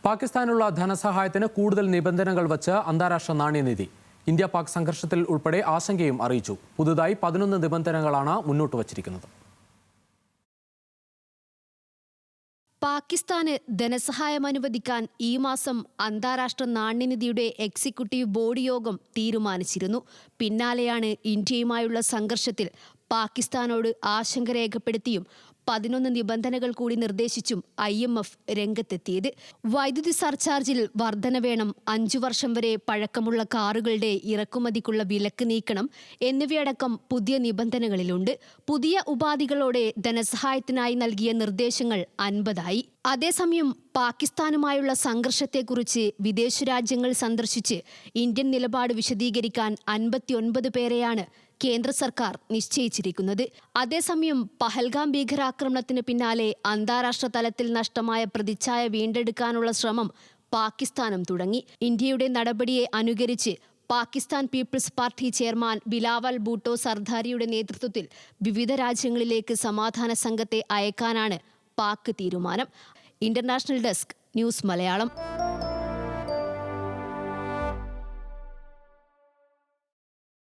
പാകിസ്ഥാനുള്ള ധനസഹായത്തിന് കൂടുതൽ നിബന്ധനകൾ വച്ച് അന്താരാഷ്ട്ര നാണ്യനിധി. ഇന്ത്യ പാക് സംഘർഷത്തിൽ ഉൾപ്പെടെ ആശങ്കയും അറിയിച്ചു. പുതുതായി 11 നിബന്ധനകളാണ് മുന്നോട്ട് വച്ചിരിക്കുന്നത്. പാകിസ്ഥാന് ധനസഹായം അനുവദിക്കാൻ ഈ മാസം അന്താരാഷ്ട്ര നാണ്യനിധിയുടെ എക്സിക്യൂട്ടീവ് ബോർഡ് യോഗം തീരുമാനിച്ചിരുന്നു. പിന്നാലെയാണ് ഇന്ത്യയുമായുള്ള സംഘർഷത്തിൽ പാകിസ്ഥാനോട് ആശങ്ക രേഖപ്പെടുത്തിയും 11 നിബന്ധനകൾ കൂടി നിർദ്ദേശിച്ചും IMF രംഗത്തെത്തിയത്. വൈദ്യുതി സർചാർജിൽ വർധന വേണം, 5 വർഷം വരെ പഴക്കമുള്ള കാറുകളുടെ ഇറക്കുമതിക്കുള്ള വിലക്ക് നീക്കണം എന്നിവയടക്കം പുതിയ നിബന്ധനകളിലുണ്ട്. പുതിയ ഉപാധികളോടെ ധനസഹായത്തിനായി നൽകിയ നിർദ്ദേശങ്ങൾ 50 അതേസമയം പാകിസ്ഥാനുമായുള്ള സംഘർഷത്തെക്കുറിച്ച് വിദേശ രാജ്യങ്ങൾ സന്ദർശിച്ച് ഇന്ത്യൻ നിലപാട് വിശദീകരിക്കാൻ 59 പേരെയാണ് കേന്ദ്ര സർക്കാർ നിശ്ചയിച്ചിരിക്കുന്നത്. അതേസമയം പഹൽഗാം ഭീകരാക്രമണത്തിന് പിന്നാലെ അന്താരാഷ്ട്ര തലത്തിൽ നഷ്ടമായ പ്രതിച്ഛായ വീണ്ടെടുക്കാനുള്ള ശ്രമം പാകിസ്ഥാനും തുടങ്ങി. ഇന്ത്യയുടെ നടപടിയെ അനുകരിച്ച് Pakistan People's party chairman Bilawal Bhutto സർദാരിയുടെ നേതൃത്വത്തിൽ വിവിധ രാജ്യങ്ങളിലേക്ക് സമാധാന സംഘത്തെ അയക്കാനാണ് പാക് തീരുമാനം. International desk, news Malayalam.